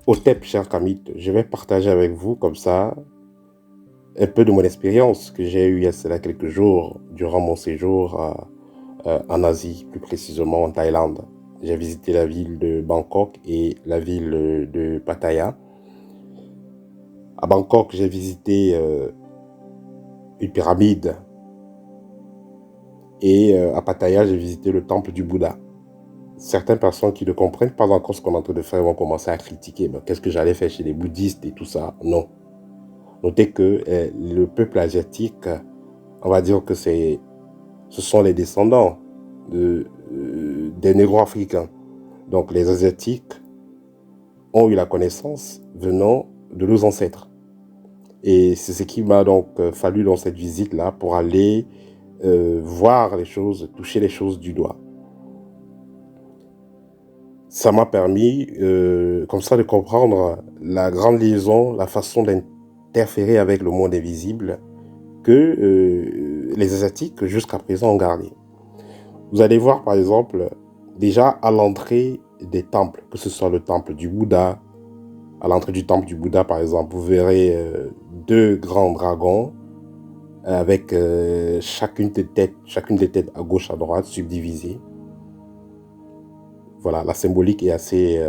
Otep, cher Kamit, je vais partager avec vous comme ça un peu de mon expérience que j'ai eue il y a cela quelques jours durant mon séjour en Asie, plus précisément en Thaïlande. J'ai visité la ville de Bangkok et la ville de Pattaya. À Bangkok, j'ai visité une pyramide et à Pattaya, j'ai visité le temple du Bouddha. Certaines personnes qui ne comprennent pas encore ce qu'on est en train de faire vont commencer à critiquer. Ben, qu'est-ce que j'allais faire chez les bouddhistes et tout ça? Non. Notez que le peuple asiatique, on va dire que ce sont les descendants des négro-africains. Donc les Asiatiques ont eu la connaissance venant de nos ancêtres. Et c'est ce qui m'a donc fallu dans cette visite-là pour aller voir les choses, toucher les choses du doigt. Ça m'a permis, comme ça, de comprendre la grande liaison, la façon d'interférer avec le monde invisible que les Asiatiques jusqu'à présent ont gardé. Vous allez voir par exemple, déjà à l'entrée des temples, que ce soit le temple du Bouddha, à l'entrée du temple du Bouddha par exemple, vous verrez deux grands dragons avec chacune des têtes à gauche à droite subdivisées. Voilà, la symbolique est assez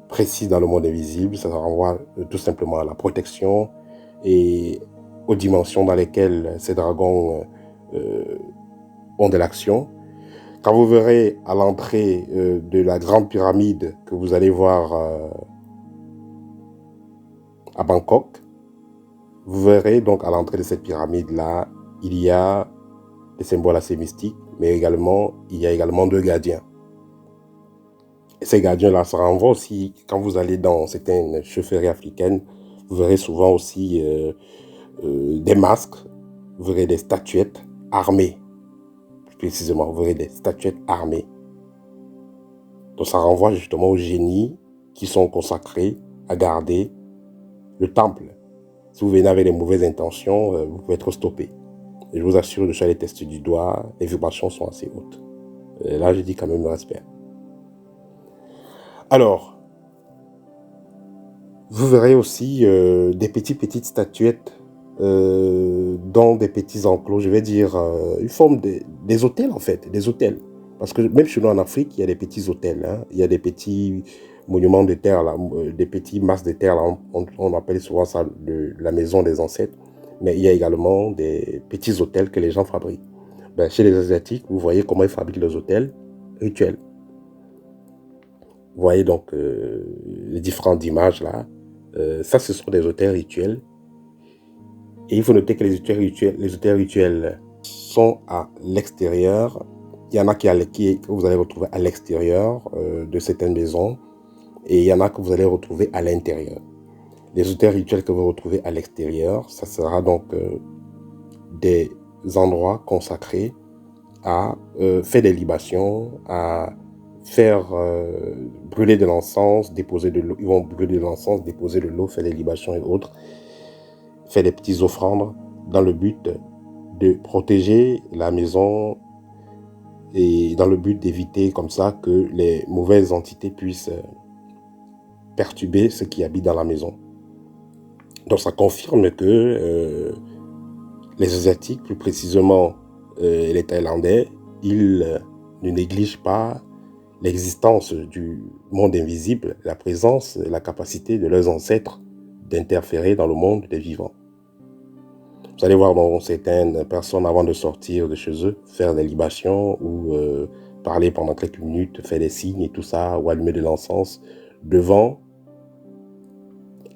précise dans le monde invisible, ça renvoie tout simplement à la protection et aux dimensions dans lesquelles ces dragons ont de l'action. Quand vous verrez à l'entrée de la grande pyramide que vous allez voir à Bangkok, vous verrez donc à l'entrée de cette pyramide-là, il y a des symboles assez mystiques, mais également, il y a également deux gardiens. Et ces gardiens-là, ça renvoie aussi, quand vous allez dans certaines chefferies africaines, vous verrez souvent aussi des masques, vous verrez des statuettes armées. Plus précisément, vous verrez des statuettes armées. Donc ça renvoie justement aux génies qui sont consacrés à garder le temple. Si vous venez avec les mauvaises intentions, vous pouvez être stoppé. Et je vous assure, de les tests du doigt, les vibrations sont assez hautes. Et là, je dis quand même le respect. Alors, vous verrez aussi des petites statuettes dans des petits enclos, je vais dire, une forme des hôtels en fait, des hôtels. Parce que même chez nous en Afrique, il y a des petits hôtels, hein, il y a des petits monuments de terre, là, des petits masses de terre, là, on appelle souvent ça la maison des ancêtres, mais il y a également des petits hôtels que les gens fabriquent. Ben, chez les Asiatiques, vous voyez comment ils fabriquent les hôtels rituels. Vous voyez donc les différentes images là. Ça, ce sont des hôtels rituels. Et il faut noter que les hôtels rituels sont à l'extérieur. Il y en a que vous allez retrouver à l'extérieur de certaines maisons. Et il y en a que vous allez retrouver à l'intérieur. Les hôtels rituels que vous retrouvez à l'extérieur, ça sera donc des endroits consacrés à faire des libations, à faire brûler de l'encens, déposer de l'eau. Ils vont brûler de l'encens, déposer de l'eau, faire des libations et autres, faire des petites offrandes dans le but de protéger la maison et dans le but d'éviter comme ça que les mauvaises entités puissent perturber ceux qui habitent dans la maison. Donc ça confirme que les Asiatiques, plus précisément les Thaïlandais, ils ne négligent pas l'existence du monde invisible, la présence et la capacité de leurs ancêtres d'interférer dans le monde des vivants. Vous allez voir dans certaines personnes, avant de sortir de chez eux, faire des libations ou parler pendant quelques minutes, faire des signes et tout ça, ou allumer de l'encens devant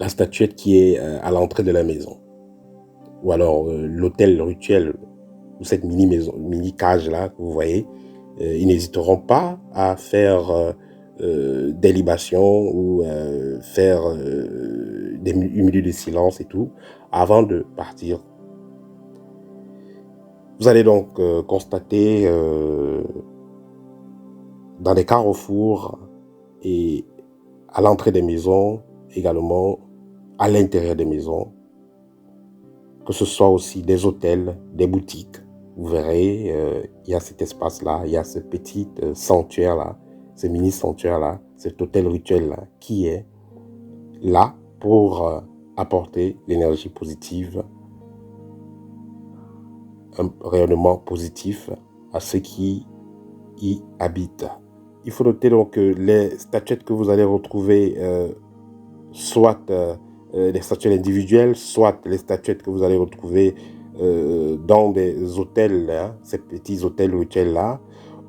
la statuette qui est à l'entrée de la maison. Ou alors l'hôtel rituel, ou cette mini cage là que vous voyez, ils n'hésiteront pas à faire des libations ou faire des minutes de silence et tout avant de partir. Vous allez donc constater dans des carrefours et à l'entrée des maisons, également à l'intérieur des maisons, que ce soit aussi des hôtels, des boutiques. Vous verrez, il y a cet espace-là, il y a ce petit sanctuaire-là, ce mini sanctuaire-là, cet hôtel rituel-là, qui est là pour apporter l'énergie positive, un rayonnement positif à ceux qui y habitent. Il faut noter donc que les statuettes que vous allez retrouver, soit les statuettes individuelles, soit les statuettes que vous allez retrouver dans des hôtels, hein, ces petits hôtels rituels-là,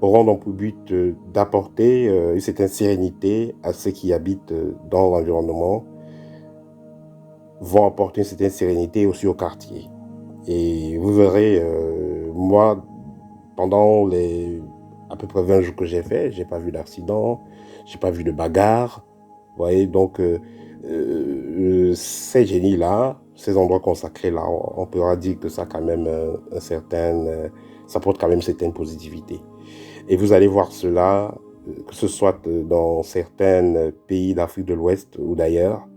auront donc pour but d'apporter une certaine sérénité à ceux qui habitent dans l'environnement, vont apporter une certaine sérénité aussi au quartier. Et vous verrez, moi, pendant les à peu près 20 jours que j'ai fait, j'ai pas vu d'accident, j'ai pas vu de bagarre. Vous voyez, donc ces génies-là, ces endroits consacrés-là, on pourra dire que ça a quand même un certain, ça porte quand même certaine positivité. Et vous allez voir cela, que ce soit dans certains pays d'Afrique de l'Ouest ou d'ailleurs,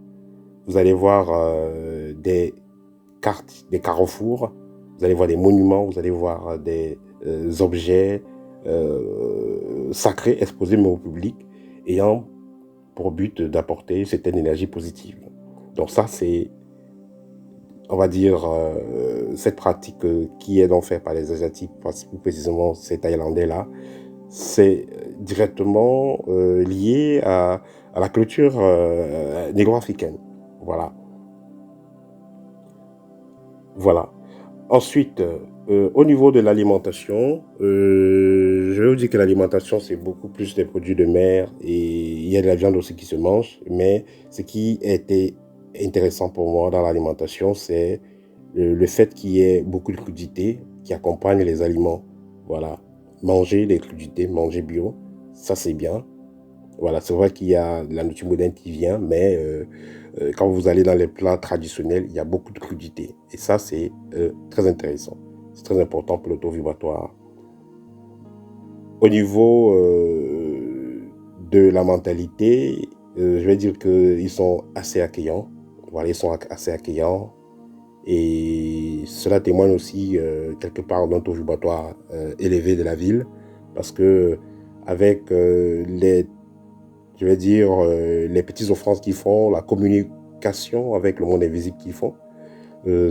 vous allez voir des cartes, des carrefours, vous allez voir des monuments, vous allez voir des objets sacrés exposés au public ayant pour but d'apporter cette énergie positive. Donc ça, c'est, on va dire, cette pratique qui est donc faite par les Asiatiques, plus précisément ces Thaïlandais-là, c'est directement lié à la culture négro-africaine. Voilà. Voilà. Ensuite, au niveau de l'alimentation, je vais vous dire que l'alimentation, c'est beaucoup plus des produits de mer et il y a de la viande aussi qui se mange. Mais ce qui était intéressant pour moi dans l'alimentation, c'est le fait qu'il y ait beaucoup de crudités qui accompagnent les aliments. Voilà. Manger les crudités, manger bio, ça c'est bien. Voilà, c'est vrai qu'il y a la nourriture moderne qui vient, mais quand vous allez dans les plats traditionnels, il y a beaucoup de crudités. Et ça, c'est très intéressant. C'est très important pour le taux vibratoire. Au niveau de la mentalité, je vais dire qu'ils sont assez accueillants. Voilà, ils sont assez accueillants. Et cela témoigne aussi quelque part d'un taux vibratoire élevé de la ville. Parce que avec les, je vais dire, les petites offrances qu'ils font, la communication avec le monde invisible qu'ils font,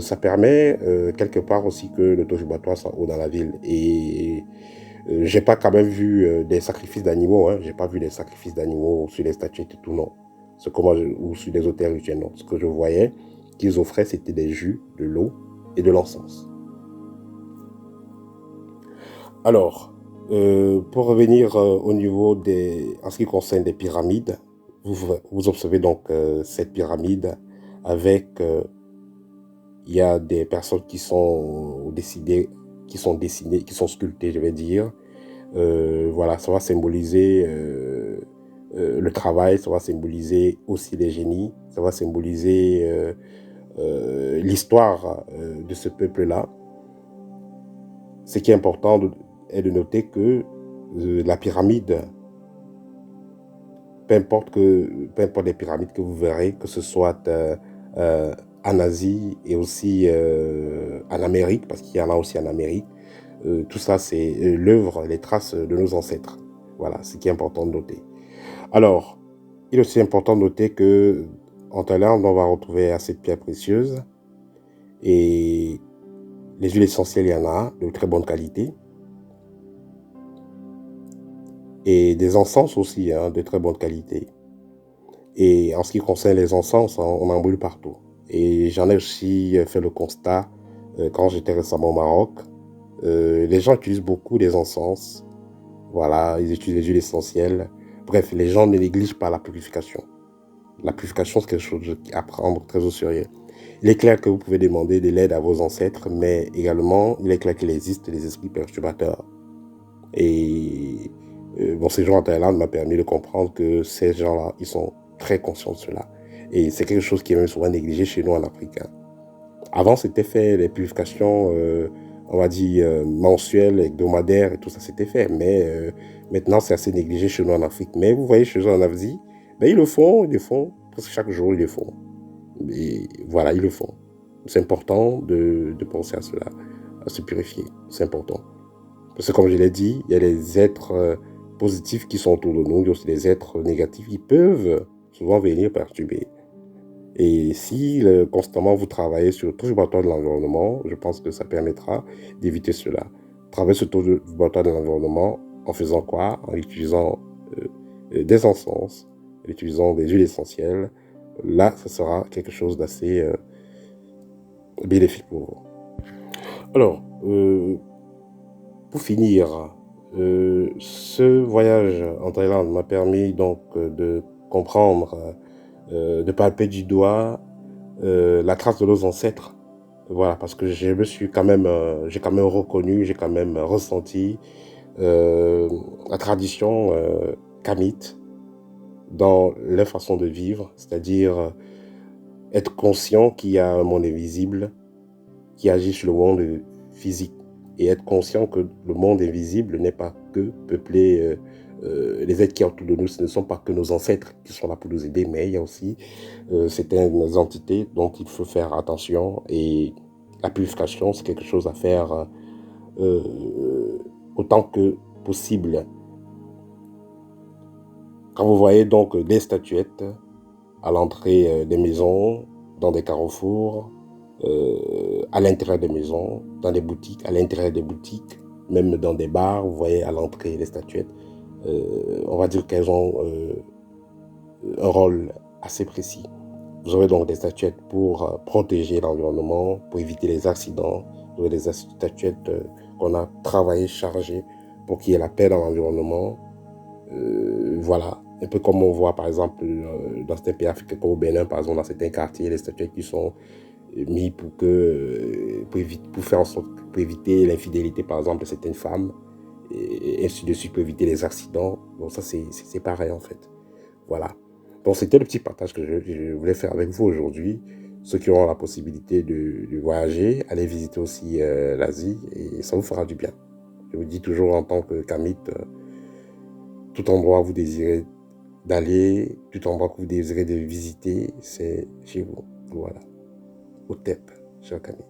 ça permet quelque part aussi que le taux vibratoire soit haut dans la ville. Et j'ai pas quand même vu des sacrifices d'animaux, hein. J'ai pas vu des sacrifices d'animaux sur les statues et tout, non. Ou sur des hôtels rituels, non. Ce que je voyais qu'ils offraient, c'était des jus, de l'eau et de l'encens. Alors, pour revenir au niveau en ce qui concerne des pyramides, vous observez donc cette pyramide avec, il y a des personnes qui sont dessinées, qui sont sculptées, je vais dire. Voilà, ça va symboliser le travail, ça va symboliser aussi les génies, ça va symboliser l'histoire de ce peuple-là. Ce qui est important est de noter que la pyramide, peu importe les pyramides que vous verrez, que ce soit en Asie et aussi en Amérique, parce qu'il y en a aussi en Amérique, tout ça c'est l'œuvre, les traces de nos ancêtres. Voilà, ce qui est important de noter. Alors, il est aussi important de noter que en Thaïlande, on va retrouver assez de pierres précieuses et les huiles essentielles, il y en a de très bonne qualité. Et des encens aussi, hein, de très bonne qualité. Et en ce qui concerne les encens, on en brûle partout. Et j'en ai aussi fait le constat quand j'étais récemment au Maroc. Les gens utilisent beaucoup des encens. Voilà, ils utilisent les huiles essentielles. Bref, les gens ne négligent pas la purification. La purification, c'est quelque chose à prendre très au sérieux. Il est clair que vous pouvez demander de l'aide à vos ancêtres, mais également, il est clair qu'il existe des esprits perturbateurs. Et mon séjour en Thaïlande m'a permis de comprendre que ces gens-là, ils sont très conscients de cela. Et c'est quelque chose qui est même souvent négligé chez nous en Afrique. Avant, c'était fait, les purifications, on va dire, mensuelles, hebdomadaires et tout ça, c'était fait. Mais maintenant, c'est assez négligé chez nous en Afrique. Mais vous voyez, chez eux en Asie, ben, ils le font, presque chaque jour, ils le font. Et voilà, ils le font. C'est important de penser à cela, à se purifier. C'est important. Parce que comme je l'ai dit, il y a des êtres positifs qui sont autour de nous, il y a aussi des êtres négatifs qui peuvent souvent venir perturber. Et si constamment vous travaillez sur le taux vibratoire de l'environnement, je pense que ça permettra d'éviter cela. Travailler sur le taux vibratoire de l'environnement en faisant quoi? En utilisant des encens, en utilisant des huiles essentielles. Là, ça sera quelque chose d'assez bénéfique pour vous. Alors, pour finir, ce voyage en Thaïlande m'a permis donc de comprendre, de palper du doigt la trace de nos ancêtres. Voilà, parce que je me suis quand même, j'ai quand même reconnu, j'ai quand même ressenti la tradition kamite dans leur façon de vivre, c'est-à-dire être conscient qu'il y a un monde invisible qui agit sur le monde physique et être conscient que le monde invisible n'est pas que peuplé, les êtres qui sont autour de nous, ce ne sont pas que nos ancêtres qui sont là pour nous aider, mais il y a aussi certaines entités dont il faut faire attention et la purification, c'est quelque chose à faire autant que possible. Quand vous voyez donc des statuettes à l'entrée des maisons, dans des carrefours, à l'intérieur des maisons, dans des boutiques, à l'intérieur des boutiques, même dans des bars, vous voyez à l'entrée les statuettes. On va dire qu'elles ont un rôle assez précis. Vous aurez donc des statuettes pour protéger l'environnement, pour éviter les accidents. Vous aurez des statuettes qu'on a travaillées, chargées pour qu'il y ait la paix dans l'environnement. Voilà, un peu comme on voit par exemple dans certains pays africains comme au Bénin, par exemple dans certains quartiers, les statuettes qui sont mis pour faire en sorte, pour éviter l'infidélité par exemple de certaines femmes et ainsi de suite, pour éviter les accidents. Donc ça c'est pareil en fait. Voilà. Donc c'était le petit partage que je voulais faire avec vous aujourd'hui. Ceux qui auront la possibilité de voyager, allez visiter aussi l'Asie et ça vous fera du bien. Je vous dis toujours en tant que kamite, tout endroit où vous désirez d'aller, tout endroit que vous désirez de visiter, c'est chez vous. Voilà. Au TEP, cher kamite.